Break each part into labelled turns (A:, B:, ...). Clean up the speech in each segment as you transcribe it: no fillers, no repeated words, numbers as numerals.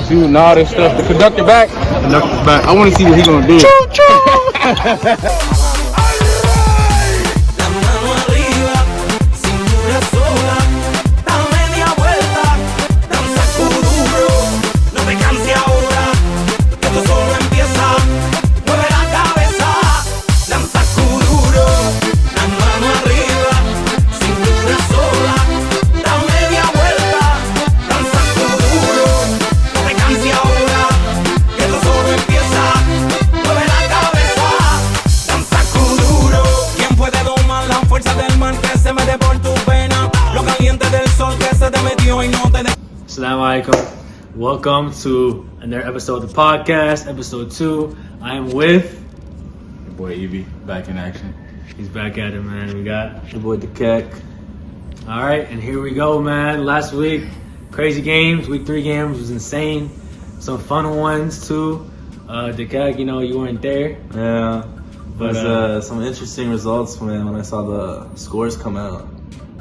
A: shooting all this stuff. The conductor back. Conductor's back. I want to see what he's gonna do.
B: Assalamu alaikum. Welcome to another episode of the podcast, episode 2. I am with
A: your boy Evie, back in action.
B: He's back at it, man. We got your boy Dekek. All right, and here we go, man. Last week, crazy games. Week 3 games was insane. Some fun ones too. Dekek, you weren't there.
C: Yeah, but some interesting results, man. When I saw the scores come out.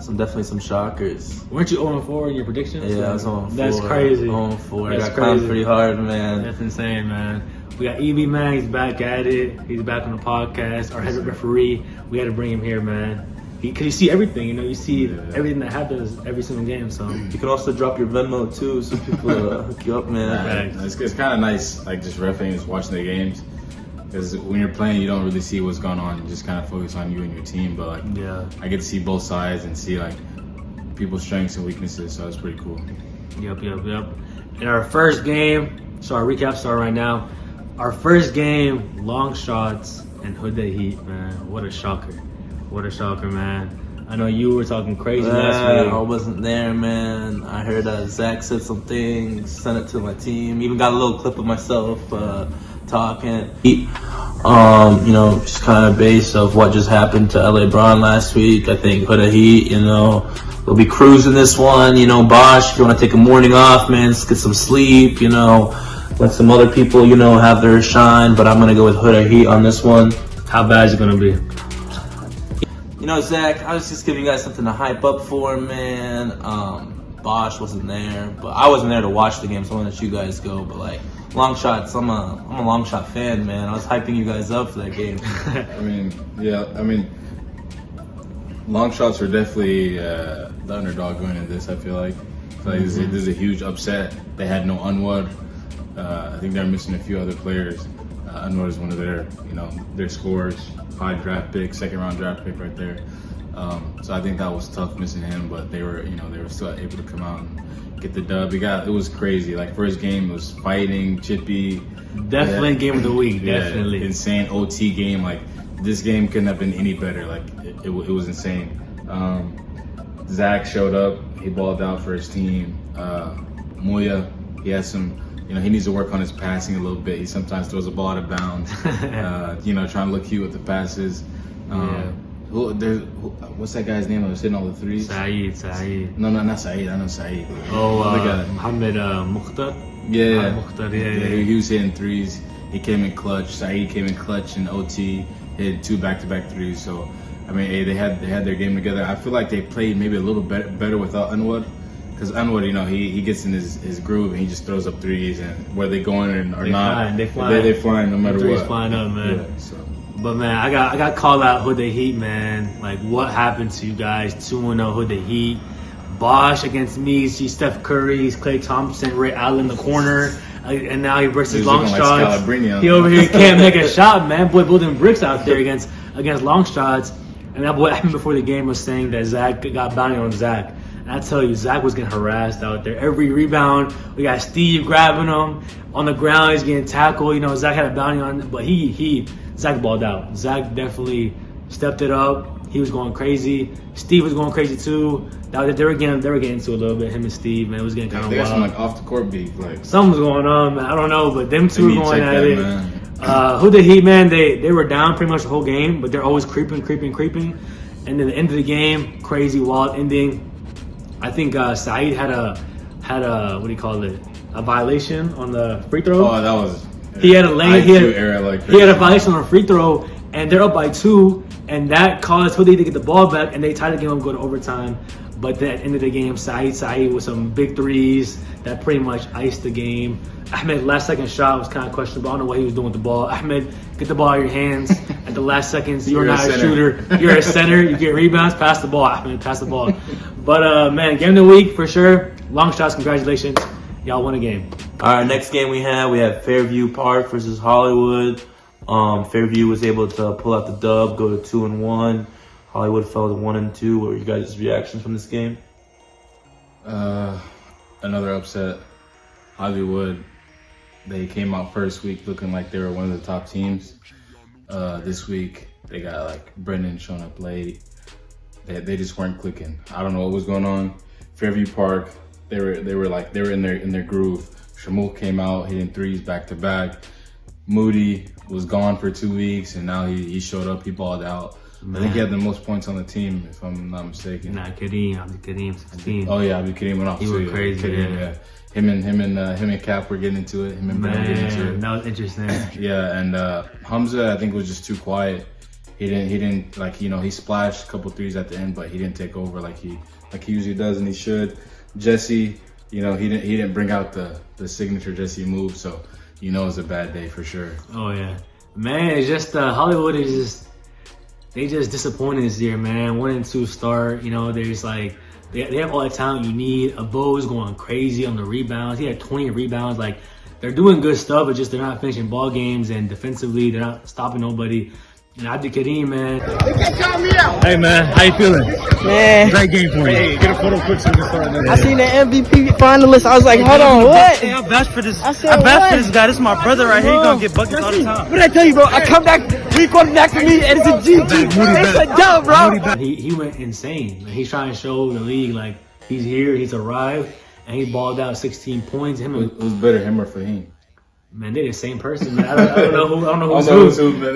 C: Definitely some shockers.
B: Weren't you 0-4 in your predictions?
C: Yeah, I was 0-4.
B: That's crazy.
C: 0-4. I got clowned pretty hard, man.
B: That's insane, man. We got Evie, man. He's back at it. He's back on the podcast. Our head referee. We had to bring him here, man. Because you see everything, you see everything that happens every single game. So
C: you can also drop your Venmo too, so people hook you up, man.
A: It's kind of nice, like just refereeing, just watching the games. Because when you're playing, you don't really see what's going on. You just kind of focus on you and your team. But I get to see both sides and see like people's strengths and weaknesses. So it's pretty cool.
B: Yep. In our first game, so our recap start right now. Our first game, long shots and Hood Heat, man. What a shocker, man. I know you were talking crazy last week.
C: I wasn't there, man. I heard Zach said some things, sent it to my team. Even got a little clip of myself talking. Just kind of based of what just happened to LA Braun last week. I think Hood Heat, they'll be cruising this one. Bosch, if you want to take a morning off, man, just get some sleep. Let some other people, have their shine. But I'm gonna go with Hood Heat on this one.
B: How bad is it gonna be?
C: Zach, I was just giving you guys something to hype up for, man. Bosch wasn't there, but I wasn't there to watch the game, so I'm gonna let you guys go. But long shots, I'm a long shot fan, man. I was hyping you guys up for that game.
A: Long shots are definitely the underdog going into this. I feel like this is a huge upset. They had no Anwar. I think they're missing a few other players. Anwar is one of their scorers. High draft pick, second round draft pick right there. So I think that was tough missing him, but they were still able to come out and get the dub. It was crazy. First game was fighting, chippy.
B: Definitely game of the week. Definitely
A: insane OT game. This game couldn't have been any better. It was insane. Zach showed up. He balled out for his team. Moya, he has some. He needs to work on his passing a little bit. He sometimes throws the ball out of bounds. Trying to look cute with the passes. What's that guy's name that was hitting all the threes?
B: Saeed.
A: No, not Saeed. I know Saeed.
B: Mohammed Mukhtar.
A: Mukhtar, He was hitting threes. He came in clutch. Saeed came in clutch in OT. Hit 2 back-to-back threes. So, they had their game together. I feel like they played maybe a little better without Anwar. Because Anwar, he gets in his groove and he just throws up threes, and whether they go in or not, they fly no matter what.
B: Flying up, man. But man, I got called out Hood Heat, man. What happened to you guys? 2-0 Hood Heat. Bosch against me. See Steph Curry, Klay Thompson, Ray Allen in the corner, and now he breaks his long shots. He over here can't make a shot, man. Boy, building bricks out there against long shots. And that boy before the game was saying that Zach got bounty on Zach. And I tell you, Zach was getting harassed out there. Every rebound, we got Steve grabbing him on the ground. He's getting tackled. Zach had a bounty on him, but Zach balled out. Zach definitely stepped it up. He was going crazy. Steve was going crazy too. They were getting into a little bit. Him and Steve, man, it was getting kind of wild.
A: They got some off the court beef.
B: Something was going on, man. I don't know, but them two were going at it. Who the Heat, man? They were down pretty much the whole game, but they're always creeping. And then the end of the game, crazy wild ending. I think Saeed had a a violation on the free throw.
A: Oh, that was.
B: He had a lane. He had a violation on a free throw, and they're up by 2, and that caused Hoodie to get the ball back, and they tied the game up, go to overtime. But then at the end of the game, Saeed with some big threes that pretty much iced the game. Ahmed, last second shot was kind of questionable. I don't know what he was doing with the ball. Ahmed, get the ball out of your hands at the last seconds. You're not a shooter. You're a center. You get rebounds, pass the ball. Ahmed, pass the ball. But, man, game of the week for sure. Long shots, congratulations. Y'all won a game.
C: All right, next game we have Fairview Park versus Hollywood. Fairview was able to pull out the dub, go to 2-1. Hollywood fell to 1-2. What were you guys' reactions from this game?
A: Another upset. Hollywood, they came out first week looking like they were one of the top teams. This week, they got like Brendan showing up late. They just weren't clicking. I don't know what was going on. Fairview Park, they were in their groove. Shamul came out hitting threes back to back. Moody was gone for 2 weeks, and now he showed up. He balled out. Man. I think he had the most points on the team, if I'm not mistaken.
B: Nah, Kareem, 16.
A: Oh yeah, Kareem went off.
B: He went crazy.
A: Kareem, yeah. Him and Cap were getting into it. Him and Ben were getting into it.
B: That was interesting.
A: Yeah, and Hamza, I think, was just too quiet. He didn't like, he splashed a couple threes at the end, but he didn't take over like he usually does, and he should. Jesse, he didn't bring out the signature Jesse move, so it was a bad day for sure.
B: Oh yeah, man, it's just Hollywood is just. They just disappointed this year, man. 1-2 start, there's like, they have all the talent you need. Abo is going crazy on the rebounds. He had 20 rebounds. Like, they're doing good stuff, but just they're not finishing ball games, and defensively, they're not stopping nobody. And Abdi Kareem, man.
D: Hey, man, how you feeling?
E: Man,
D: Great game for you. Hey, get a photo quick so we can start another.
E: I seen the MVP finalist. I was like, hold on, what?
D: Hey, I vouch for this.
E: I said,
D: I vouch
E: what?
D: for this guy. This is my brother right here. He gonna get buckets all the time.
E: What did I tell you, bro? I come back, week one back to me, and it's a GG. It's a dub, bro.
B: He went insane. Like, he's trying to show the league, like, he's here, he's arrived, and he balled out 16 points.
A: Who's better, him or Fahim?
B: Man, they're the same person, man. I don't know who's who.
A: Man.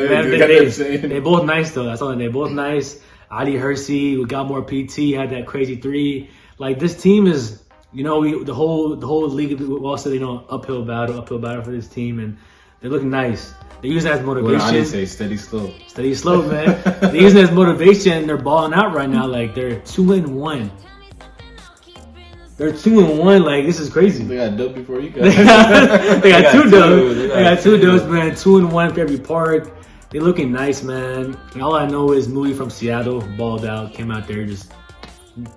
B: They both nice though. That's all. They both nice. Ali Hersey, we got more PT, had that crazy three. Like, this team is, the whole league. We all said uphill battle for this team, and they're looking nice. They use that as motivation.
A: What did I say? Steady slow,
B: man. They use it as motivation, and they're balling out right now. Like, they're 2-1. They're 2-1. Like, this is crazy.
A: They got a dub before you guys.
B: they got two dubs. They got two dubs, man. 2-1 Fairview Park. They looking nice, man. And all I know is Moody from Seattle balled out. Came out there just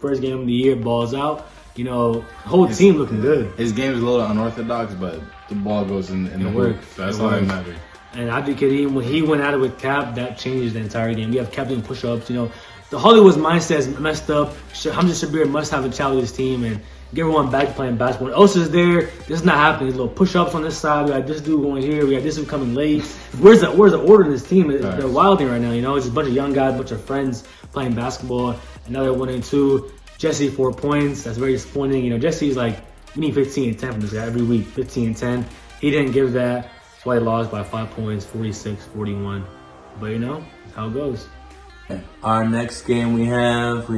B: first game of the year, balls out. The whole team looking good.
A: His game is a little unorthodox, but the ball goes in the work. That's all that matters.
B: And Abdi Kareem, when he went at it with Cap, that changes the entire game. We have Cap doing push-ups. The Hollywood's mindset is messed up. Hamza Shabir must have a challenge with his team and get everyone back to playing basketball. When else is there, this is not happening. There's little push-ups on this side. We got this dude going here. We got this dude coming late. Where's the order in this team? They're wilding right now. It's just a bunch of young guys, a bunch of friends playing basketball. Another 1-2. Jesse 4 points. That's very disappointing. Jesse's like, we need 15 and 10 from this guy every week. 15 and 10. He didn't give that. That's why he lost by 5 points, 46-41. But that's how it goes.
C: Our next game we have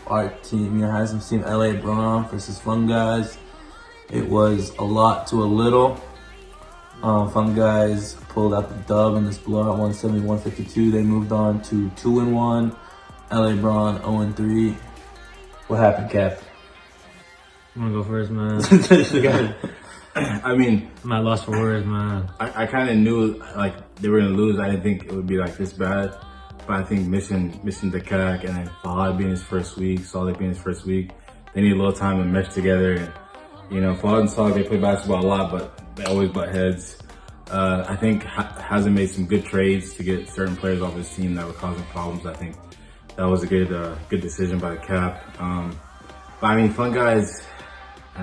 C: our team, Haslam's team, LA Braun versus Fun Guys. It was a lot to a little. Fun Guys pulled out the dub in this blowout, 170-152. They moved on to 2-1. LA Braun 0-3. What happened, Cap?
B: I'm gonna go first, man.
A: I mean,
B: I'm at loss for words, man.
A: I kind of knew like they were gonna lose. I didn't think it would be like this bad. But I think missing Dakak and then Fahad being his first week, Saleh being his first week, they need a little time to mesh together. And Fahad and Saleh, they play basketball a lot, but they always butt heads. I think Hazem made some good trades to get certain players off his team that were causing problems. I think that was a good decision by the Cap. But I mean, Fun Guys, to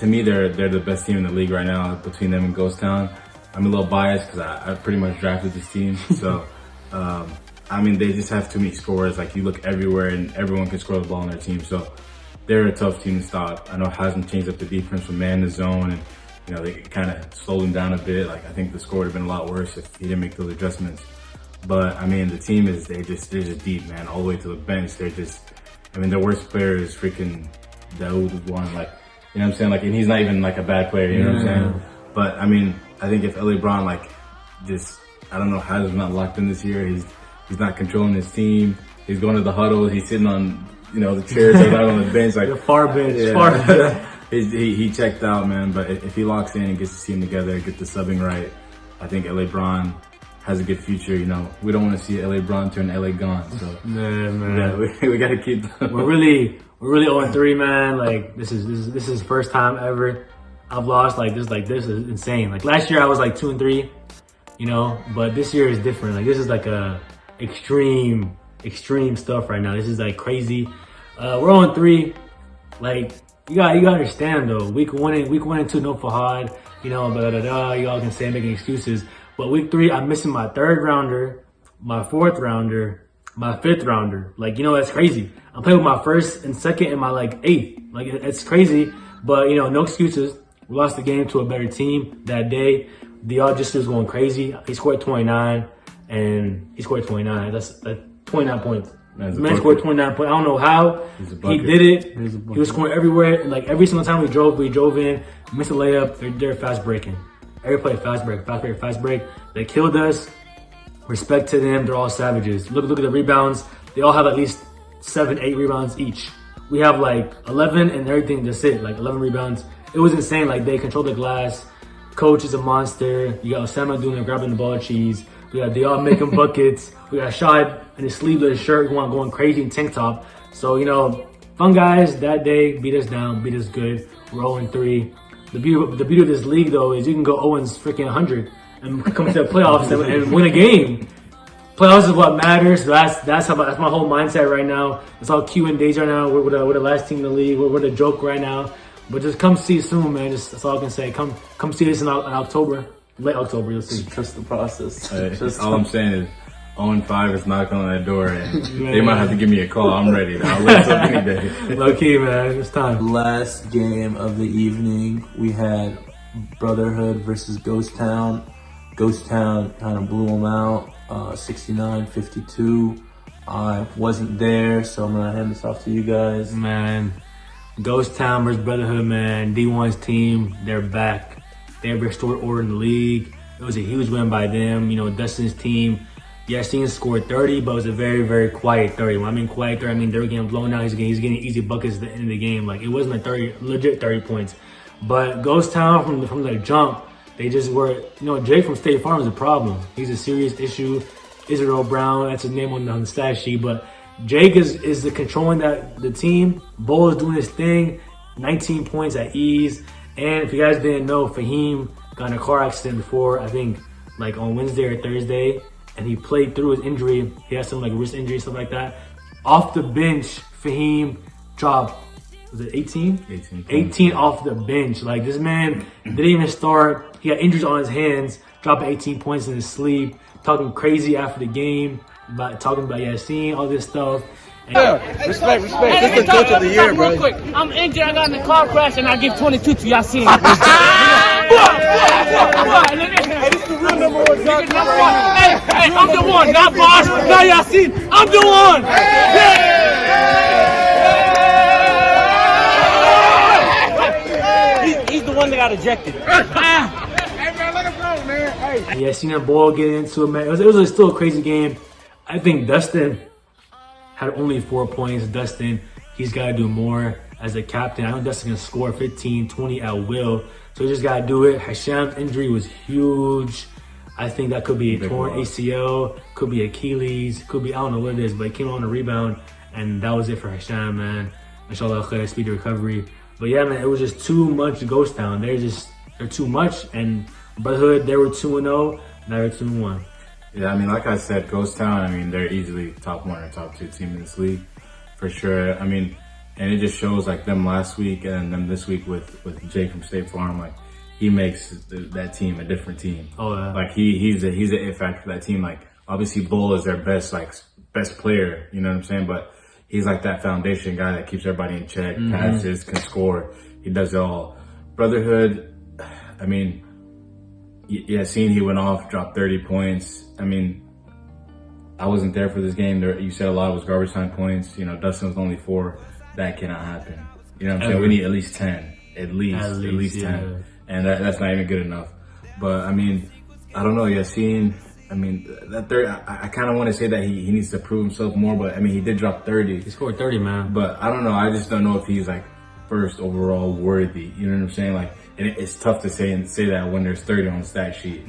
A: me, they're the best team in the league right now between them and Ghost Town. I'm a little biased because I pretty much drafted this team, so. They just have too many scorers. Like, you look everywhere and everyone can score the ball on their team. So they're a tough team to stop. I know Haslam changed up the defense from man to zone, and they kind of slowed him down a bit. Like, I think the score would have been a lot worse if he didn't make those adjustments. But the team they're just deep, man, all the way to the bench. They're just, their worst player is freaking Daoud one. Like, you know what I'm saying? Like, and he's not even like a bad player. You know what I'm saying? But I think if LA Braun I don't know, Hazard's not locked in this year. He's not controlling his team. He's going to the huddle. He's sitting on the chairs are out on the bench. Like
B: The far bench,
A: yeah.
B: far bench.
A: he checked out, man. But if he locks in and gets the team together, get the subbing right, I think LA Bron has a good future. We don't want to see LA Bron turn LA gone. So
B: Man.
A: yeah, we gotta keep.
B: We're really 0-3, man. Like this is first time ever I've lost like this. Like this is insane. Like last year I was like 2-3, but this year is different. Like this is like a extreme stuff right now. This is like crazy. We're 0-3. Like you gotta understand though. Week one and two, no Fahad. Y'all can say I'm making excuses. But week 3, I'm missing my 3rd rounder, my 4th rounder, my 5th rounder. Like, that's crazy. I'm playing with my 1st and 2nd and my 8th. Like, it's crazy. But, no excuses. We lost the game to a better team that day. Dion just was going crazy. He scored 29 and he scored 29. That's 29 points. Man scored 29 points. I don't know how he did it. He was scoring everywhere. Like, every single time we drove in, missed a layup. They're fast breaking. Every play, fast break. They killed us. Respect to them. They're all savages. Look at the rebounds. They all have at least 7, 8 rebounds each. We have 11 and everything just it. 11 rebounds. It was insane. They control the glass. Coach is a monster. You got Osama doing the grabbing the ball cheese. We got Dion making buckets. We got Shad in his sleeveless shirt going crazy in tank top. So, fun guys that day beat us down, beat us good. We're 0-3. The beauty of this league, though, is you can go 0-100 and come to the playoffs and win a game. Playoffs is what matters. So that's my whole mindset right now. It's all Q and Days right now. We're the last team in the league. We're the joke right now. But just come see soon, man. That's all I can say. Come see us in October, late October. You'll see.
C: Trust the process.
A: All I'm saying is 0-5 is knocking on that door, and they might have to give me a call. I'm ready. I'll wait till any day.
B: Low key, man. It's time.
C: Last game of the evening, we had Brotherhood versus Ghost Town. Ghost Town kind of blew them out, 69-52. I wasn't there, so I'm gonna hand this off to you guys.
B: Man, Ghost Town versus Brotherhood, man. D1's team, they're back. They have restored order in the league. It was a huge win by them. Dustin's team. Yassine scored 30, but it was a very, very quiet 30. When I mean quiet 30, I mean they were getting blown out. He's getting easy buckets at the end of the game. It wasn't legit 30 points. But Ghost Town from the jump, they just were, Jake from State Farm is a problem. He's a serious issue. Israel Brown, that's his name on the stat sheet. But Jake is the controlling the team. Bull is doing his thing. 19 points at ease. And if you guys didn't know, Fahim got in a car accident before, I think, on Wednesday or Thursday. And he played through his injury. He had some wrist injury, stuff like that. Off the bench, Fahim dropped, was it 18? 18 off the bench. This man didn't even start. He had injuries on his hands, dropping 18 points in his sleep, talking crazy after the game, talking about Yassine, all this stuff.
E: Respect. This is coach of the year, bro.
F: Real quick, I'm injured. I got in a car crash, and I give 22 to Yassine.
E: Hey, this is the real number 1 guy.
F: Hey, I'm the one, not Bosh, not Yassine. I'm the one. He's the one that got ejected.
B: Yassine and Ball get into it, man. It was still a crazy game. I think Dustin had only 4 points. Dustin, he's got to do more as a captain. I know Dustin can score 15, 20 at will. So he just got to do it. Hasham's injury was huge. I think that could be a torn ACL, could be Achilles, could be, I don't know what it is, but he came on a rebound, and that was it for Hasham, man. Inshallah, khair, speedy recovery. But yeah, man, it was just too much Ghost Town. They're too much, and Brotherhood, they were 2-0, now they're 2-1.
A: Yeah, like I said, Ghost Town, they're easily top 1 or top 2 team in this league, for sure. And it just shows them last week and them this week with Jake from State Farm, he makes that team a different team.
B: Oh yeah.
A: He's an it factor for that team. Obviously Bull is their best player, you know what I'm saying? But he's that foundation guy that keeps everybody in check, passes, can score. He does it all. Brotherhood, Yassine, he went off, dropped 30 points. I wasn't there for this game. You said a lot of it was garbage time points. Dustin was only 4. That cannot happen. You know what I'm saying? We need at least 10. At least 10. And that's not even good enough. But I don't know, Yassine, I mean, that third, I kind of want to say that he needs to prove himself more, but I mean, he did drop 30.
B: He scored 30, man.
A: But I don't know. I just don't know if he's like first overall worthy. You know what I'm saying? Like, and it's tough to say that when there's 30 on the stat sheet.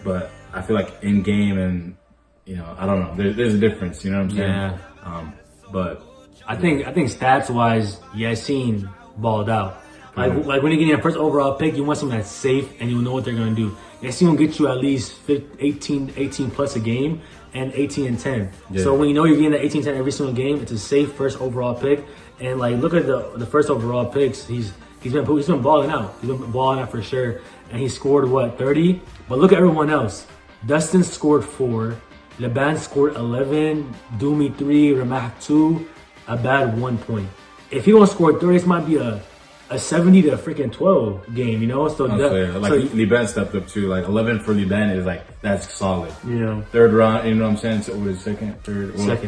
A: But I feel like in game and, I don't know. There's a difference. You know what I'm saying?
B: Yeah.
A: But
B: I think stats wise, Yassine balled out. Like when you get your first overall pick, you want someone that's safe and you know what they're gonna do. Yassine will get you at least 18 plus a game and 18 and 10.
A: Yeah.
B: So when you know you're getting the 18 10 every single game, it's a safe first overall pick. And like look at the first overall picks. He's been balling out. He's been balling out for sure. And he scored 30? But look at everyone else. Dustin scored 4. Laban scored 11. Doomy 3. Ramak 2. Abad 1 point. If he don't score 30, this might be a 70 to freaking 12 game, So
A: Liban stepped up too. Like 11 for Liban is like, that's solid.
B: Yeah.
A: Third round, you know what I'm saying? So it was second.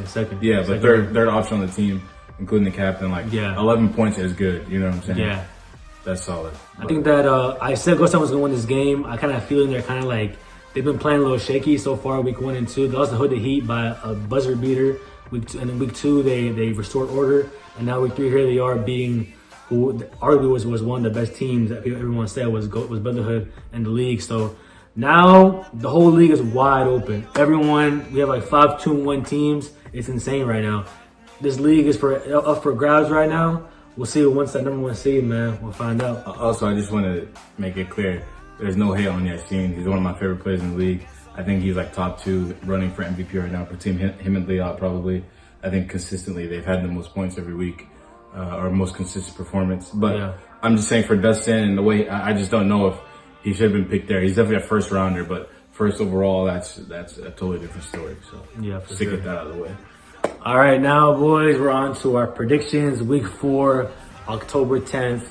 B: Second.
A: Yeah,
B: second.
A: but third option on the team, including the captain. Like 11 points is good. You know what I'm saying?
B: Yeah.
A: That's solid.
B: I think that I said Ghost was gonna win this game. I kind of feeling they're kind of like they've been playing a little shaky so far. Week 1 and 2, they lost the Hood to Heat by a buzzer beater. And then week 2 they restored order, and now week 3 here they are beating who arguably was one of the best teams that everyone said was Brotherhood in the league. So now the whole league is wide open. Everyone, we have like 5 2-1 teams. It's insane right now. This league is up for grabs right now. We'll see who wins that number 1 seed, man. We'll find out.
A: Also, I just want to make it clear, there's no hate on Yassine. He's one of my favorite players in the league. I think he's like top 2 running for MVP right now for team. Him and Liat probably. I think consistently they've had the most points every week, or most consistent performance. But I'm just saying for Dustin and the way, I just don't know if he should have been picked there. He's definitely a first rounder, but first overall, that's a totally different story. So
B: yeah, for
A: stick
B: sure.
A: it that out of the way.
B: All right, now boys, we're on to our predictions. Week 4, October 10th.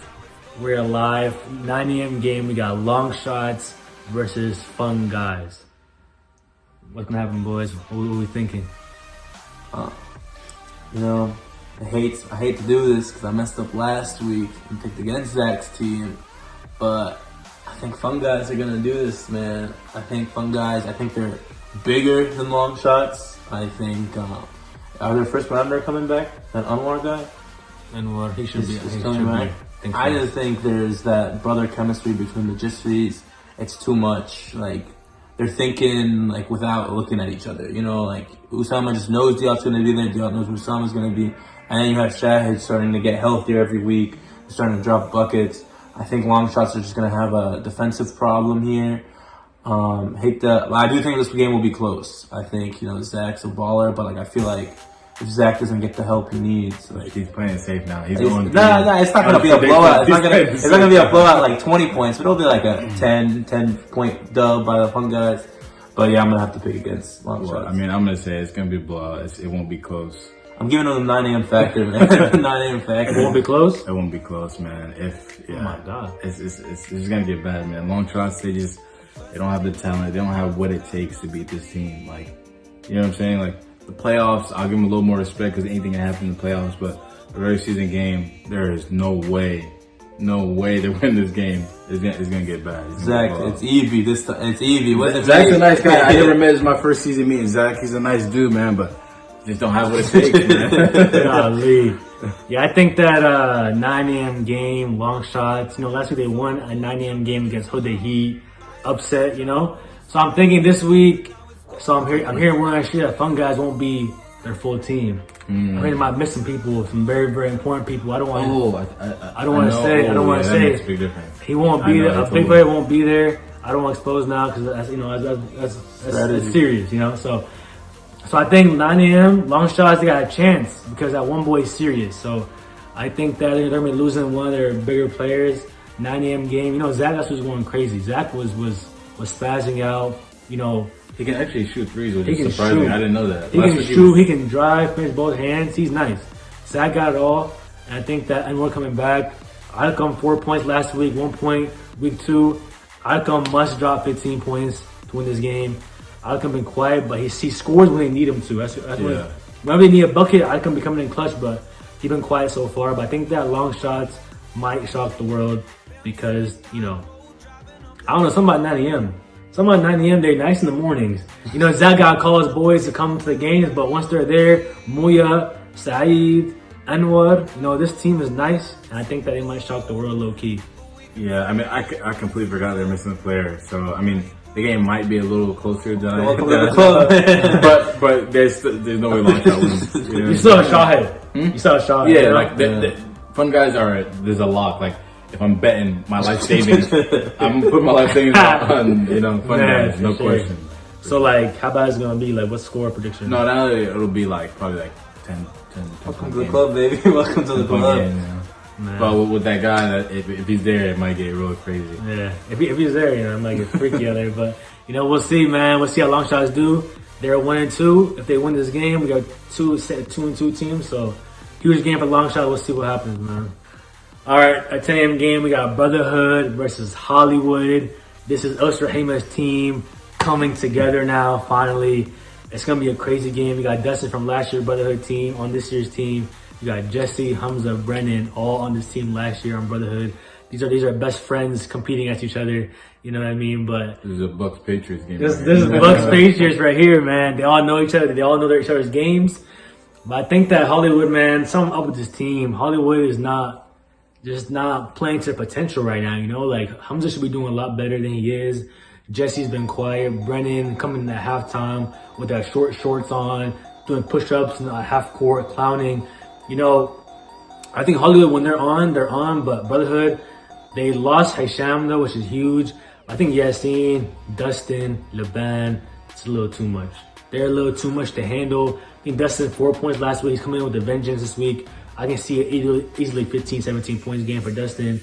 B: We're live 9 a.m. game. We got Long Shots versus Fun Guys. What's gonna happen, boys? What are we thinking?
C: I hate to do this because I messed up last week and picked against Zach's team, but I think Fun Guys are gonna do this, man. I think they're bigger than Long Shots. I think are their first rounder coming back? That Anwar guy?
B: And he should be
C: coming back. I just think there's that brother chemistry between the Jisris. It's too much. Like they're thinking like without looking at each other. Like Usama just knows Diop's gonna be there. Diop knows where Usama's gonna be. And then you have Shahid starting to get healthier every week, starting to drop buckets. I think Long Shots are just gonna have a defensive problem here. I do think this game will be close. I think Zach's a baller, but I feel like if Zach doesn't get the help he needs,
A: He's playing safe now. He's
C: going.
A: It's
C: not gonna be a blowout. It's not gonna be a blowout like 20 points. But it'll be like a 10 point dub by the Fun Guys. But yeah, I'm gonna have to pick against Long Shots.
A: I mean, I'm gonna say it's gonna be a blowout. It won't be close.
C: I'm giving them the 9 a.m. factor, man. 9 a.m. factor.
B: It won't be close?
A: It won't be close, man.
B: Oh my God.
A: It's just gonna get bad, man. Long Shots, they don't have the talent. They don't have what it takes to beat this team. You know what I'm saying? The playoffs, I'll give them a little more respect because anything can happen in the playoffs, but the regular season game, there is no way to win this game. It's gonna get bad.
C: Zach, it's Evie this time. It's Evie.
A: Zach's a nice guy. I never met him. My first season meeting Zach. He's a nice dude, man, but just don't have what it takes, man.
B: Golly. Yeah, I think that 9 a.m. game, Long Shots. Last week they won a 9 a.m. game against Hood Heat, upset. So I'm thinking this week. So I'm hearing word actually that Fun Guys won't be their full team. I'm hearing about missing people, some very very important people. I don't want to say.
A: That's a big difference.
B: He won't be there. A big player won't be there. I don't want to expose now because that's serious. So I think 9 a.m. Long Shots, they got a chance because that one boy is serious. So I think that they're going to be losing one of their bigger players. 9 a.m. game. Zach, that's what's going crazy. Zach was spazzing out.
A: He can actually shoot threes, which is surprising. I didn't know that.
B: He can shoot. He can drive. Plays both hands. He's nice. Zach got it all. And I think that Anwar coming back. Alcom 4 points last week, 1 point. Week 2, Alcom must drop 15 points to win this game. Alcom been quiet, but he scores when they need him to. That's whenever they need a bucket, Alcom be coming in clutch, but he's been quiet so far. But I think that Long Shots might shock the world because, I don't know, something about 9 a.m. Some at 9 a.m. they're nice in the mornings. You know, Zach got to call his boys to come to the games, but once they're there, Muya, Saeed, Anwar, you know, this team is nice, and I think that they might shock the world low key.
A: Yeah, I mean, I completely forgot they're missing a player. So, I mean, the game might be a little closer than I thought. But there's no way long shot wins.
B: You saw a Shawhead. You saw a Shawhead.
A: Yeah, like, the fun guys are, there's a lock. Like, if I'm betting my life savings, I'm putting my life savings on, you know, fun guys, no question.
B: So, like, how bad is it going to be? Like, what's score prediction?
A: No, now it'll be like, probably like 10.
C: Welcome to the club, baby. Welcome to the club.
A: Game, you know? But with that guy, if he's there, it might get real crazy.
B: Yeah, if he's there, you know, it might get freaky out there. But, you know, we'll see, man. We'll see how long shots do. They're 1-2. If they win this game, we got 2-2 teams. So, huge game for long shot. We'll see what happens, man. All right, at 10 a.m. game, we got Brotherhood versus Hollywood. This is Ostrahima's team coming together now, finally. It's going to be a crazy game. We got Dustin from last year's Brotherhood team on this year's team. We got Jesse, Hamza, Brennan, all on this team last year on Brotherhood. These are best friends competing against each other. You know what I mean? But
A: this is a Bucks Patriots game.
B: This is Bucks Patriots right here, man. They all know each other. They all know each other's games. But I think that Hollywood, man, something up with this team. Hollywood is just not playing to their potential right now. You know, like Hamza should be doing a lot better than he is. Jesse's been quiet. Brennan coming at halftime with that short shorts on, doing push-ups and half court, clowning. You know, I think Hollywood, when they're on, but Brotherhood, they lost Hisham though, which is huge. I think Yassine, Dustin, Laban, it's a little too much. They're a little too much to handle. I think Dustin, 4 points last week. He's coming in with a vengeance this week. I can see it easily 15, 17 points game for Dustin.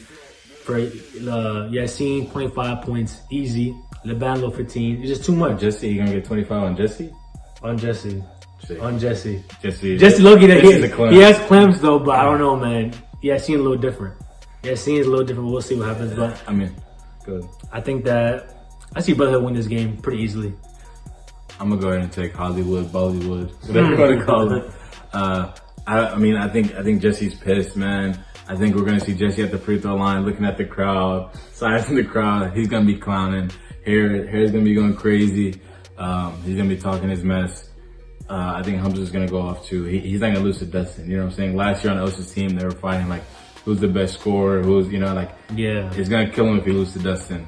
B: For Yassine, 25 points, easy. Laban, low 15. It's just too much.
A: Jesse, you gonna get 25 on Jesse?
B: On Jesse.
A: Jesse
B: Loki, he has clamps though, but I don't know, man. Yassine a little different. Yassine is a little different. We'll see what happens. But
A: I mean, good.
B: I think that I see Brotherhood win this game pretty easily.
A: I'm gonna go ahead and take Hollywood, Bollywood, whatever you want to call it. I think Jesse's pissed, man. I think we're gonna see Jesse at the free throw line, looking at the crowd, sizing the crowd. He's gonna be clowning. Hair's gonna be going crazy. He's gonna be talking his mess. I think Hamza's gonna go off too. He's not gonna lose to Dustin. You know what I'm saying? Last year on Elsa's team, they were fighting like who's the best scorer, who's, you know, like,
B: yeah,
A: it's gonna kill him if he loses to Dustin.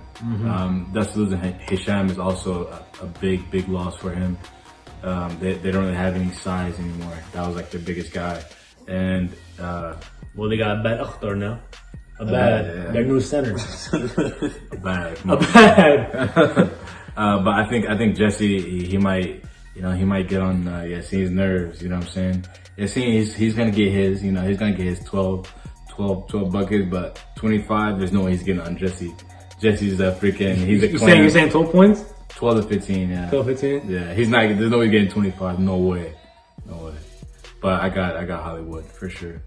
A: Dustin losing Hisham is also a big loss for him. They don't really have any size anymore. That was like their biggest guy. And
B: well, they got a bad Akhtar now. Their new center.
A: Bad. But I think Jesse, he might get on Yassine's nerves. You know what I'm saying? Yassine, he's gonna get his. You know, he's gonna get his 12 buckets, but 25, there's no way he's getting on Jesse. Jesse's a freaking. He's a.
B: You're saying 12 points?
A: 12 to 15, yeah.
B: 12, 15?
A: Yeah, he's not. There's no way he's getting 25. No way. But I got Hollywood for sure.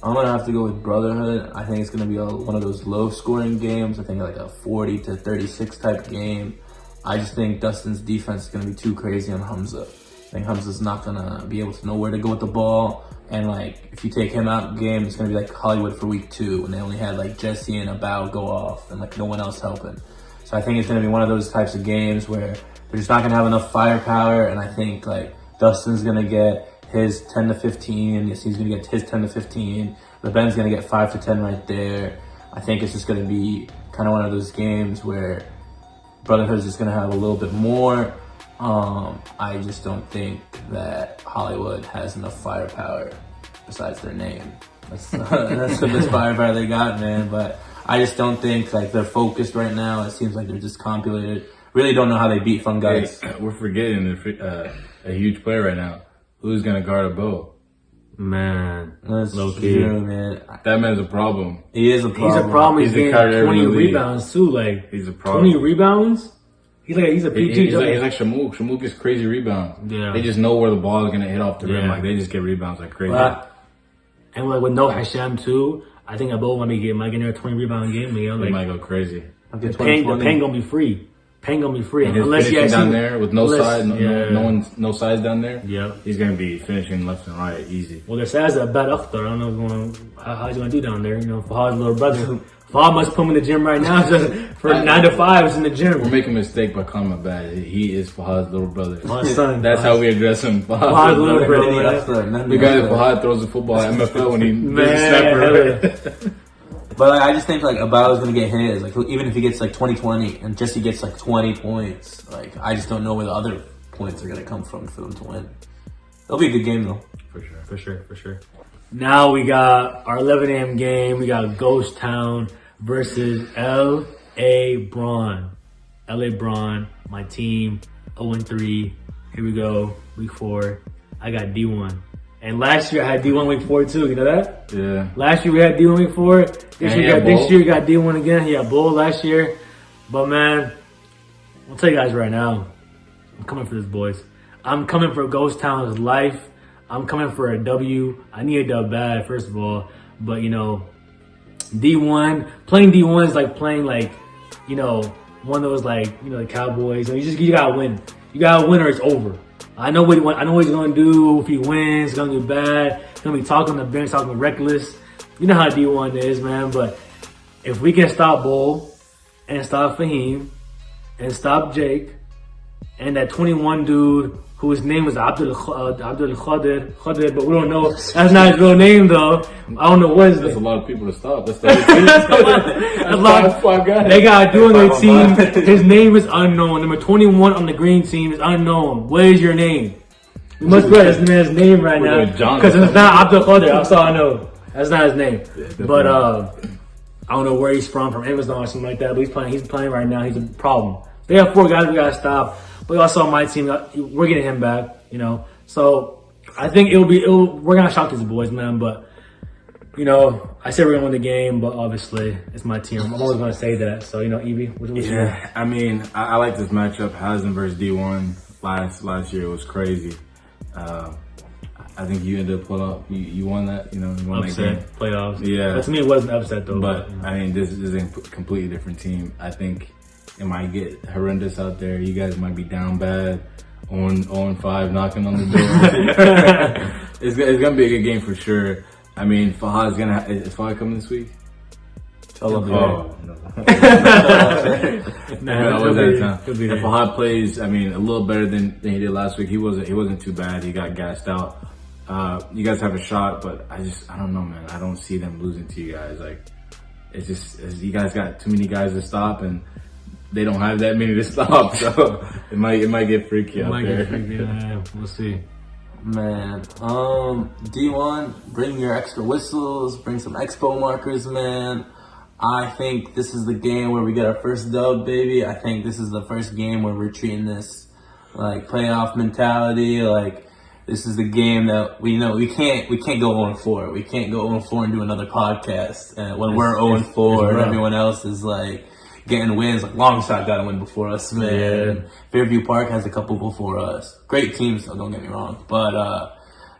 C: I'm gonna have to go with Brotherhood. I think it's gonna be one of those low-scoring games. I think like a 40 to 36 type game. I just think Dustin's defense is gonna be too crazy on Hamza. I think Hamza's not gonna be able to know where to go with the ball. And like, if you take him out of the game, it's gonna be like Hollywood for week 2 when they only had like Jesse and Abao go off and like no one else helping. So I think it's gonna be one of those types of games where they're just not gonna have enough firepower. And I think like Dustin's gonna get his 10 to 15. Yes, he's gonna get his 10 to 15. LeBen's gonna get 5 to 10 right there. I think it's just gonna be kind of one of those games where Brotherhood's just gonna have a little bit more. I just don't think that Hollywood has enough firepower besides their name. That's the best firepower they got, man. But I just don't think like they're focused right now. It seems like they're just compulated. Really don't know how they beat fun guys.
A: Hey, we're forgetting a huge player right now. Who's gonna guard a bow?
B: Man,
C: that's
B: low-key.
C: True, man.
A: That man's a problem.
C: He is a problem.
B: He's a problem. He's
A: the
B: getting 20 rebounds too. Like
A: he's a problem.
B: 20 rebounds. He's a PG.
A: He's like Shamouk. Shamouk gets crazy rebounds.
B: Yeah.
A: They just know where the ball is gonna hit off the rim. Like they just get rebounds like crazy.
B: And like with no Hisham too, I think Abel might get a 20 rebound game. You know,
A: they
B: like
A: might go crazy.
B: The pain gonna be free.
A: Unless he's down there with no size, no size down there.
B: Yeah,
A: he's gonna be finishing left and right easy.
B: Well, their size is a bad Akhtar. I don't know how he's gonna do down there. You know, Fahad's little brother. Fahad must put him in the gym right now just for 9 to 5 is in the gym.
A: We're making a mistake by calling him bad. He is Fahad's little brother.
B: My son.
A: That's how we address him.
B: Fahad's little brother.
A: The guy that Fahad throws the football at MFL when he does a snapper.
C: But like, I just think like Abayo's gonna get his. Like even if he gets like 20-20 and Jesse gets like 20 points, like I just don't know where the other points are gonna come from for them to win. It'll be a good game though.
B: For sure. Now we got our 11 a.m. game. We got Ghost Town versus L.A. Braun. L.A. Braun, my team, 0-3. Here we go, week 4. I got D1. And last year I had D1 week 4 too, you know that?
A: Yeah.
B: Last year we had D1 week 4. This year we got D1 again. He got Bull last year. But man, I'll tell you guys right now, I'm coming for this, boys. I'm coming for Ghost Town's life. I'm coming for a W. I need a dub bad, first of all. But, you know, D1, playing D1 is like playing like, you know, one of those like, you know, the Cowboys. You gotta win. You gotta win or it's over. I know what he's gonna do. If he wins, he's gonna do bad. He's gonna be talking on the bench, talking reckless. You know how D1 is, man. But if we can stop Bull and stop Fahim and stop Jake and that 21 dude whose name was Abdul Khadir, but we don't know. That's not his real name though. I don't know what his name.
A: That's a lot of people to stop. That's the team.
B: A lot of five guys. They got to do on their team. His name is unknown. Number 21 on the green team is unknown. What is your name? You must write this man's name right now because it's not Abdul Khadir. That's all I know. That's not his name. But I don't know where he's from Amazon or something like that. But he's playing right now. He's a problem. They have 4 guys we gotta stop. But also on my team, we're getting him back, you know. So I think we're gonna shock these boys, man. But you know, I said we're gonna win the game, but obviously it's my team. I'm always gonna say that. So you know, Evie, what you think?
A: I mean, I like this matchup. Hazen versus D1 last year was crazy. I think you ended up pulling up. You won that. You know, you won
B: Upset,
A: that game.
B: Playoffs.
A: Yeah.
B: But to me, it wasn't upset though.
A: But I mean, this is a completely different team. I think it might get horrendous out there. You guys might be down bad, 0-5, knocking on the door. It's gonna be a good game for sure. I mean, is Fahad coming this week?
C: Tell him.
A: Oh, no. If Fahad plays, I mean, a little better than he did last week. He wasn't too bad. He got gassed out. You guys have a shot, but I don't know, man. I don't see them losing to you guys. Like, it's just you guys got too many guys to stop, and they don't have that many to stop. So it might get freaky out there.
B: Yeah, we'll see.
C: Man, D1, bring your extra whistles, bring some expo markers, man. I think this is the game where we get our first dub, baby. I think this is the first game where we're treating this like playoff mentality. Like, this is the game that we can't go 0-4. We can't go 0-4 and do another podcast when we're 0-4 and everyone else is like getting wins. Like, Longshot got a win before us, man. Yeah. Fairview Park has a couple before us. Great teams, though, don't get me wrong. But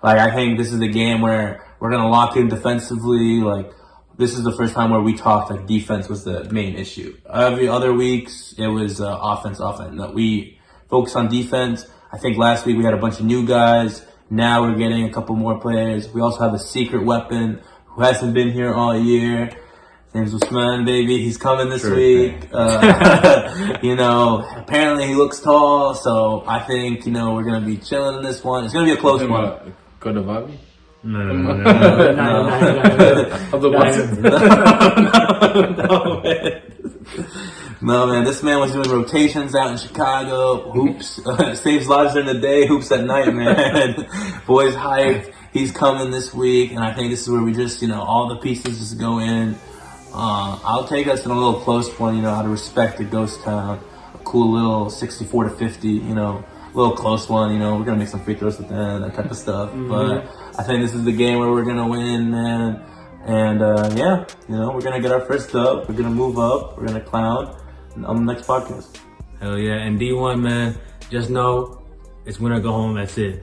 C: like, I think this is the game where we're gonna lock in defensively. Like, this is the first time where we talked like defense was the main issue. Every other weeks it was offense. No, we focus on defense. I think last week we had a bunch of new guys. Now we're getting a couple more players. We also have a secret weapon who hasn't been here all year. His name's Usman, baby. He's coming this week. You know, apparently he looks tall, so I think, you know, we're going to be chilling in this one. It's going to be a close one.
A: Kodavavi?
B: No,
C: man. This man was doing rotations out in Chicago. Hoops. Saves lives during the day, hoops at night, man. Boy's hyped. He's coming this week, and I think this is where we just, you know, all the pieces just go in. I'll take us in a little close one, you know, out of respect to Ghost Town. A cool little 64-50, you know, little close one, you know. We're going to make some free throws at the end, that type of stuff. Mm-hmm. But I think this is the game where we're going to win, man. And, yeah, you know, we're going to get our first dub. We're going to move up. We're going to clown on the next podcast.
B: Hell yeah. And D1, man, just know it's win or go home. That's it.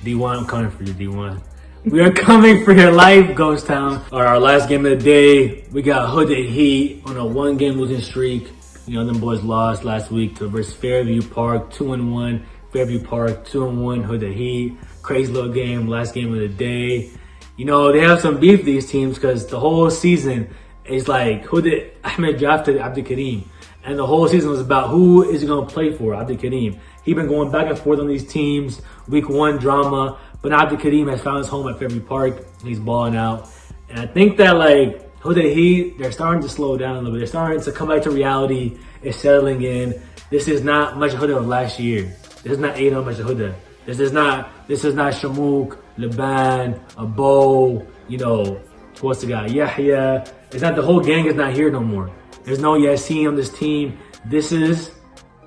B: D1, I'm coming for you, D1. We are coming for your life, Ghost Town. Our last game of the day, we got Hooded Heat on a 1-game losing streak. You know, them boys lost last week to versus Fairview Park, 2-1. Fairview Park, 2-1. Hooded Heat. Crazy little game, last game of the day. You know, they have some beef, these teams, because the whole season, It's like, who did Ahmed drafted Abdul Kareem? And the whole season was about who is he going to play for, Abdul Kareem. He's been going back and forth on these teams. Week 1 drama. But now Abdul Kareem has found his home at Fairview Park. He's balling out. And I think that, like, they're starting to slow down a little bit. They're starting to come back to reality. It's settling in. This is not much Huda of last year. This is not Aiden much Huda. This is not Shamouk, Liban, Abo, you know, what's the guy? Yahya. It's not, the whole gang is not here no more. There's no Yassine on this team. This is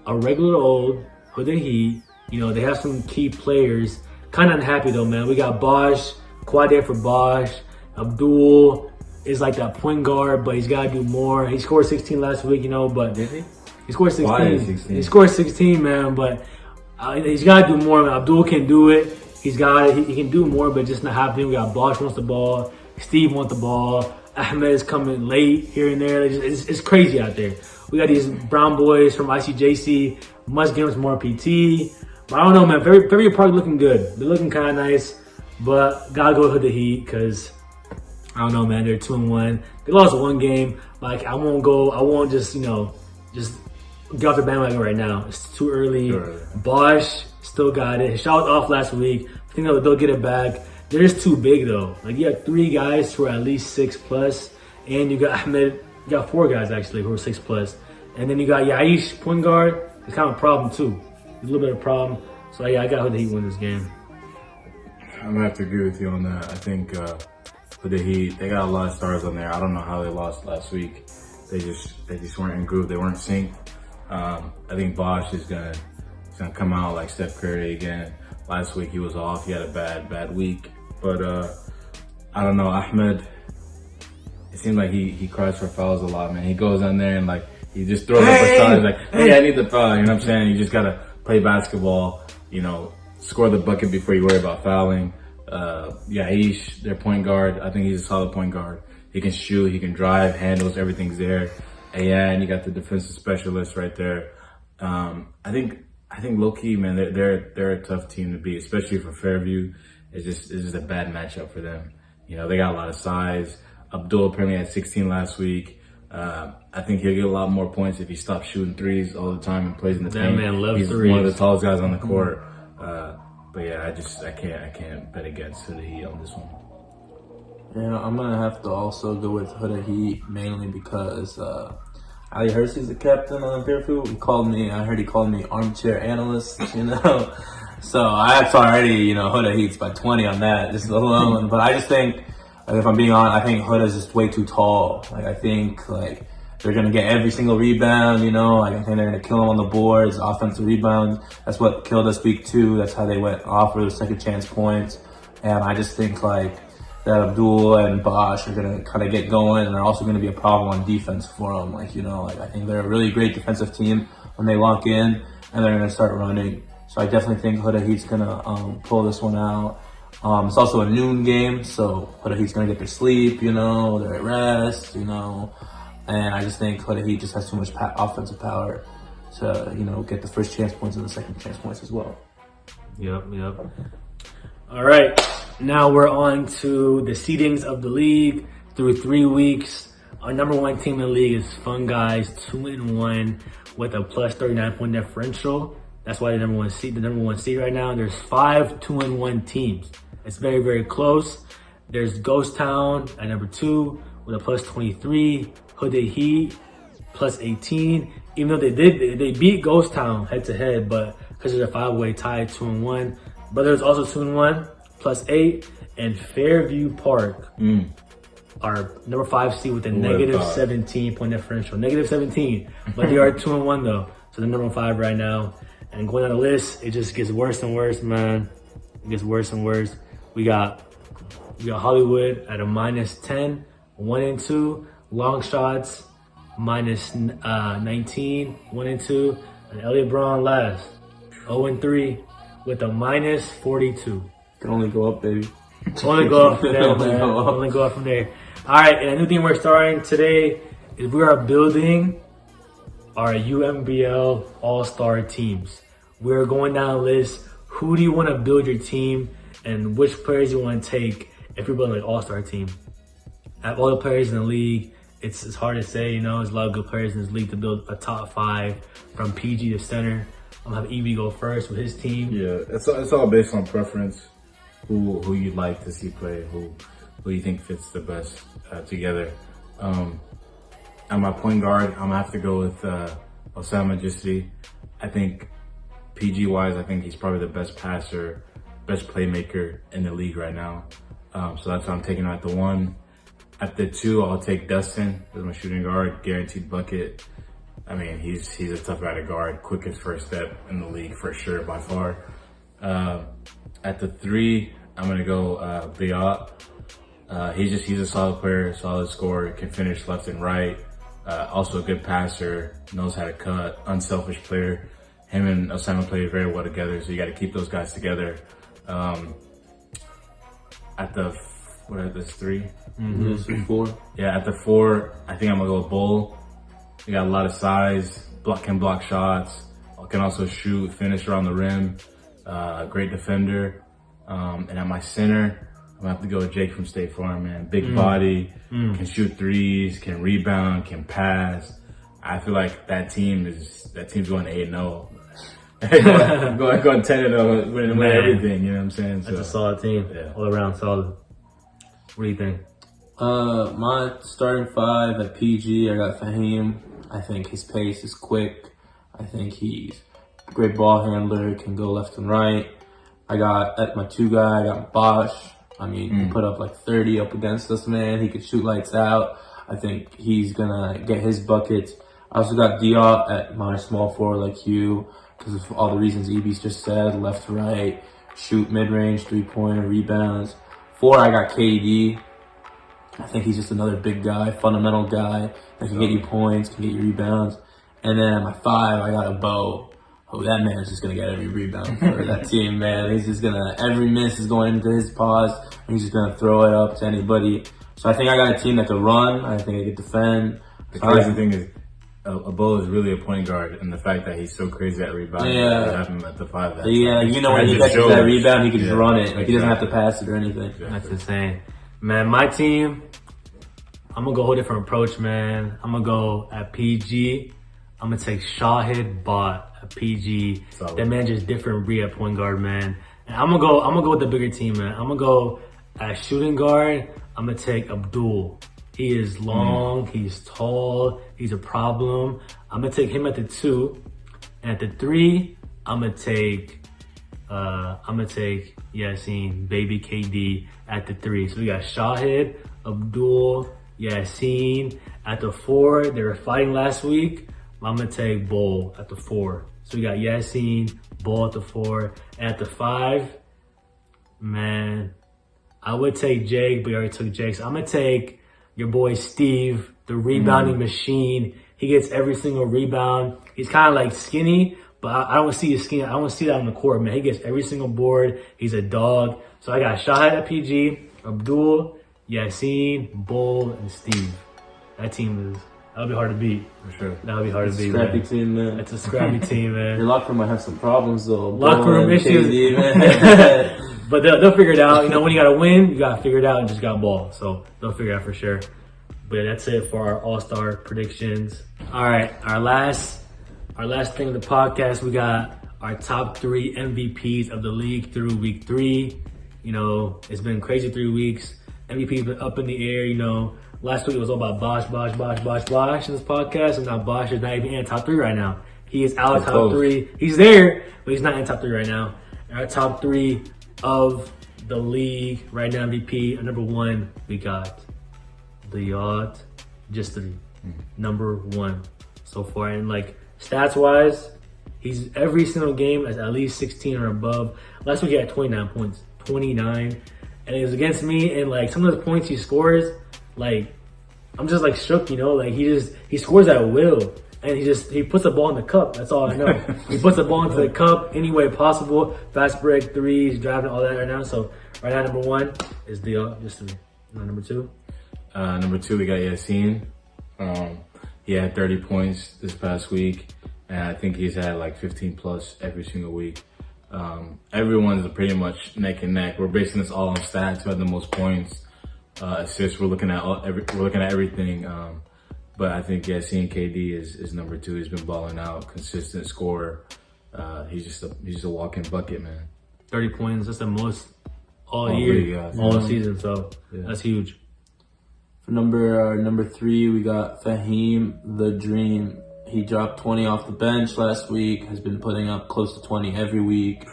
B: a regular old Huda Heat. You know, they have some key players. Kind of unhappy though, man. We got Bosch, quad day for Bosch. Abdul is like that point guard, but he's got to do more. He scored 16 last week, you know, but did he? He scored 16. He scored 16, man, but he's got to do more, man. Abdul can do it. He can do more, but just not happening. We got Bosch wants the ball. Steve wants the ball. Ahmed is coming late here and there. It's crazy out there. We got these brown boys from ICJC. Must give us more PT. But I don't know, man. Fairview Park looking good. They're looking kind of nice. But gotta go with the Heat because I don't know, man. They're 2-1. They lost 1 game. Like I won't just get off the bandwagon right now. It's too early. Bosch still got it. His shot was off last week. I think they'll get it back. They're just too big though. Like you have 3 guys who are at least 6+, and you got Ahmed. You got 4 guys actually who are 6+, and then you got Yaish point guard. It's kind of a problem too. A little bit of a problem. So yeah, I got the Heat win this game.
A: I'm gonna have to agree with you on that. I think for the Heat, they got a lot of stars on there. I don't know how they lost last week. They just weren't in groove. They weren't synced. I think Bosch is gonna come out like Steph Curry again. Last week he was off. He had a bad week. But I don't know, Ahmed. It seems like he cries for fouls a lot, man. He goes on there and like he just throws up a shot. He's like, hey, I need the foul. You know what I'm saying? You just gotta play basketball. You know, score the bucket before you worry about fouling. Yaish, their point guard. I think he's a solid point guard. He can shoot. He can drive. Handles. Everything's there. And you got the defensive specialist right there. I think low key, man, they're a tough team to beat, especially for Fairview. It's just a bad matchup for them. You know, they got a lot of size. Abdul apparently had 16 last week. I think he'll get a lot more points if he stops shooting threes all the time and plays in the paint.
B: That man loves
A: He's
B: threes.
A: one of the tallest guys on the court. But yeah, I can't bet against the Heat on this one.
C: Yeah, I'm gonna have to also go with Huda Heat mainly because Ali Hersey's the captain on Fairfield. I heard he called me armchair analyst, you know. So that's already, Huda Heat's by 20 on that, just alone. But I just think, if I'm being honest, I think Huda's just way too tall. I think they're gonna get every single rebound, I think they're gonna kill him on the boards, offensive rebounds. That's what killed us week 2. That's how they went off for the second chance points. And I just think that Abdul and Bosch are gonna kind of get going, and they're also gonna be a problem on defense for them. I think they're a really great defensive team when they lock in, and they're gonna start running. So I definitely think Huda Heat's gonna pull this one out. It's also a noon game, so Huda Heat's gonna get their sleep, their rest, and I just think Huda Heat just has too much offensive power to, get the first chance points and the second chance points as well.
B: Yep. All right, now we're on to the seedings of the league through 3 weeks. Our number 1 team in the league is Fun Guys, 2-1 with a plus 39 point differential. That's why the number one seed right now. There's 5 2-1 teams. It's very, very close. There's Ghost Town at number 2 with a plus 23. Huda Heat plus 18. Even though they beat Ghost Town head to head, but because it's a 5-way tie, 2-1. But there's also 2-1 plus 8, and Fairview Park are number 5 seed with a negative 17 point differential. Negative 17, but they are 2-1 though, so they're number 5 right now. And going down the list, it just gets worse and worse, man. It gets worse and worse. We got Hollywood at a minus 10, 1-2. Long Shots minus 19, 1-2. And Elliot Braun last, 0-3 with a minus 42.
C: Can only go up, baby.
B: Only go up from there, man. Only go up from there. All right, and a new thing we're starting today is we are building our UMBL All-Star teams. We're going down a list. Who do you want to build your team, and which players you want to take if you're building an All-Star team? I have all the players in the league, it's hard to say, you know. There's a lot of good players in this league to build a top 5 from PG to center. I'm gonna have Evie go first with his team.
A: Yeah, it's all based on preference. Who you'd like to see play, who you think fits the best together. At my point guard, I'm gonna have to go with Osama Gisri. I think PG wise, I think he's probably the best passer, best playmaker in the league right now. So that's why I'm taking him at the 1. At the 2, I'll take Dustin as my shooting guard, guaranteed bucket. I mean, he's a tough guy to guard, quickest first step in the league for sure, by far. At the 3, I'm gonna go Biot. He's a solid player, solid scorer, can finish left and right. Also a good passer, knows how to cut, unselfish player. Him and Osama play very well together, so you got to keep those guys together. At the 3?
C: Mm-hmm. 4.
A: Yeah, at the 4, I think I'm gonna go with Bull. He got a lot of size, can block shots, can also shoot, finish around the rim. Great defender. And at my center, I'm gonna have to go with Jake from State Farm, man. Big body, can shoot threes, can rebound, can pass. I feel like that team's going 8-0. going 10-0, winning everything. You know what I'm saying?
B: That's a solid team.
A: Yeah.
B: All around solid. What do you think?
C: My starting 5 at PG, I got Fahim. I think his pace is quick. I think he's a great ball handler, can go left and right. I got, at my 2 guy, I got Bosch. I mean, he put up like 30 up against us, man. He could shoot lights out. I think he's gonna get his buckets. I also got Diop at my small forward like you, because of all the reasons Evie's just said, left to right, shoot mid-range, 3-pointer, rebounds. 4, I got KD. I think he's just another big guy, fundamental guy that can get you points, can get you rebounds. And then at my 5, I got a Bo. Oh, that man is just going to get every rebound for that team, man. He's just going to, every miss is going into his paws, and he's just going to throw it up to anybody. So I think I got a team that could run. I think I could defend.
A: The crazy thing is, Bo is really a point guard, and the fact that he's so crazy at rebounding,
C: Yeah.
A: have him at the 5. That's
C: Yeah, you know, when he catches that rebound, he can just run it. Like, he doesn't have to pass it or anything.
B: That's insane. Man, my team, I'm going to go a whole different approach, man. I'm going to go at PG. I'm going to take Shahid Bot at PG.
A: Solid.
B: That man just different breed at point guard, man. And I'm going to go with the bigger team, man. I'm going to go at shooting guard. I'm going to take Abdul. He is long, he's tall, he's a problem. I'm going to take him at the 2. And at the 3, I'm going to take Yassine, baby KD at the 3. So we got Shahid, Abdul, Yassine. At the 4, they were fighting last week. I'm going to take Bull at the 4. So we got Yassine, Bull at the 4. And at the 5, man, I would take Jake, but you already took Jake. So I'm going to take your boy Steve, the rebounding machine. He gets every single rebound. He's kind of like skinny, but I don't see his skin. I don't see that on the court, man. He gets every single board. He's a dog. So I got Shahid at PG, Abdul, Yassine, Bull, and Steve. That team is, that'll be hard to beat.
A: For sure.
B: That'll be hard to beat,
C: Scrappy
B: man.
C: team, man.
B: It's a scrappy team, man.
C: Your locker room might have some problems, though.
B: Locker room
C: Bull and
B: issues.
C: KD, man.
B: But they'll figure it out. You know, when you gotta win, you gotta figure it out and just got ball. So they'll figure it out for sure. But yeah, that's it for our all-star predictions. All right, our last thing of the podcast, we got our top 3 MVPs of the league through week 3. You know, it's been crazy 3 weeks. MVP's been up in the air. You know, last week it was all about Bosch in this podcast, and now Bosch is not even in top 3 right now. He is out of top 3. He's there, but he's not in top 3 right now. Our top 3 of the league right now, MVP. At number 1, we got Biot, just the number 1 so far. And like stats wise, he's every single game is at least 16 or above. Last week he had 29 points, 29, and it was against me. And like some of the points he scores, like I'm just like shook, you know. Like he scores at will, and he puts the ball in the cup. That's all I know. He puts the ball into the cup any way possible. Fast break, threes, driving, all that right now. So right now number 1 is Biot, just me. Number 2.
A: Number 2, we got Yassine. He had 30 points this past week, and I think he's had like 15 plus every single week. Everyone's pretty much neck and neck. We're basing this all on stats. Who had the most points, assists. We're looking at everything. But I think, yeah, seeing KD is number 2. He's been balling out, consistent scorer. He's just a walking bucket, man.
B: 30 points, that's the most all
A: year,
B: year, all season, so that's huge.
C: For number 3, we got Fahim the Dream. He dropped 20 off the bench last week, has been putting up close to 20 every week.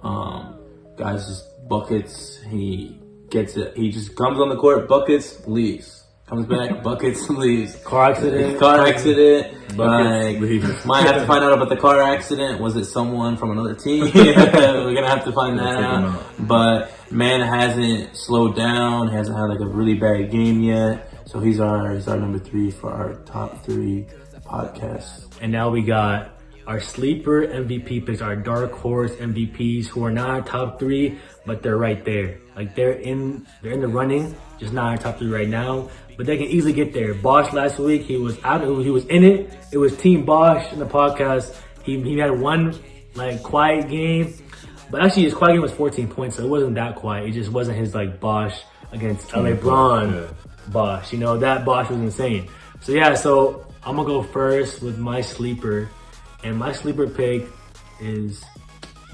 C: Guys, just buckets. He gets it. He just comes on the court, buckets, leaves. Comes back, buckets, leaves.
B: Car accident.
C: Buckets,
A: leaves.
C: Might have to find out about the car accident. Was it someone from another team? We're gonna have to find that out. But man hasn't slowed down. Hasn't had like a really bad game yet. So he's our number 3 for our top 3 podcasts. And
B: now we got our sleeper MVP picks, our dark horse MVPs who are not our top 3, but they're right there. Like they're in the running, just not our top 3 right now, but they can easily get there. Bosch last week, he was out, he was in it. It was Team Bosch in the podcast. He had one like quiet game, but actually his quiet game was 14 points, so it wasn't that quiet. It just wasn't his like Bosch against LA Braun Bosch. You know, that Bosch was insane. So yeah, so I'm gonna go first with my sleeper, and my sleeper pick is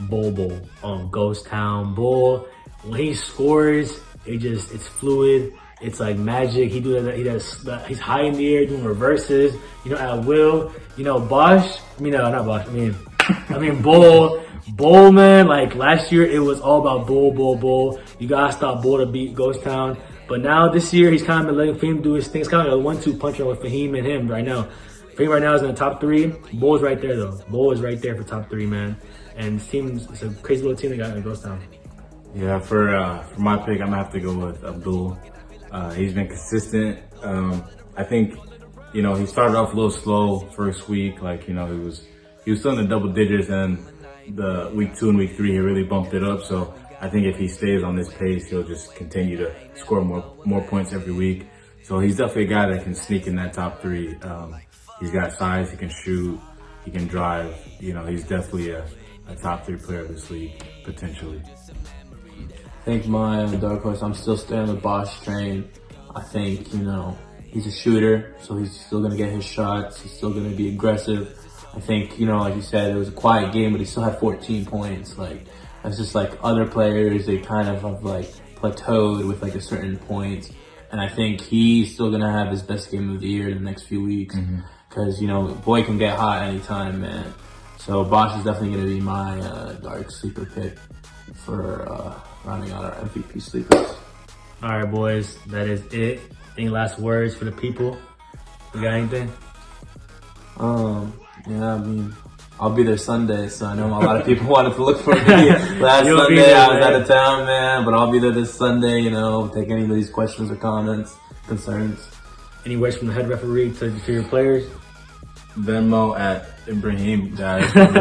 B: Bull on Ghost Town. Bull, when he scores, it's fluid. It's like magic. He he's high in the air doing reverses, you know, at will. You know, Bosch. I mean, not Bosch. I mean Bull, man. Like last year, it was all about Bull. You gotta stop Bull to beat Ghost Town. But now this year, he's kind of been letting Fahim do his thing. It's kind of like a 1-2 punch with Fahim and him right now. Fahim right now is in the top 3. Bull's right there though. Bull is right there for top 3, man. And his team, it's a crazy little team they got in Ghost Town.
A: Yeah, for my pick, I'm gonna have to go with Abdul. He's been consistent. I think, you know, he started off a little slow first week. Like, you know, he was still in the double digits, and the week 2 and week 3, he really bumped it up. So I think if he stays on this pace, he'll just continue to score more points every week. So he's definitely a guy that can sneak in that top 3. He's got size, he can shoot, he can drive. You know, he's definitely a top 3 player of this league, potentially.
C: I think my dark horse, I'm still staying on the Bosch train. I think, you know, he's a shooter, so he's still going to get his shots. He's still going to be aggressive. I think, you know, like you said, it was a quiet game, but he still had 14 points. Like, that's just like other players, they kind of have like plateaued with like a certain point. And I think he's still going to have his best game of the year in the next few weeks. Because, you know, boy can get hot anytime, man. So Bosch is definitely going to be my dark sleeper pick for rounding out our MVP sleepers.
B: All right, boys, that is it. Any last words for the people? You got anything?
C: Yeah, I mean, I'll be there Sunday, so I know a lot of people wanted to look for me last Sunday. I was out of town, man, but I'll be there this Sunday, you know, take any of these questions or comments, concerns.
B: Any words from the head referee to your players?
A: Venmo at Ibrahim, guys. Get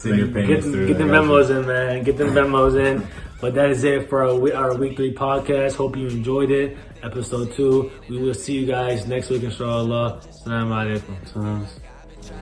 B: the memos in, man. Get them memos in. But that is it for our week 3 podcast. Hope you enjoyed it. Episode 2. We will see you guys next week, inshallah. Assalamu alaikum.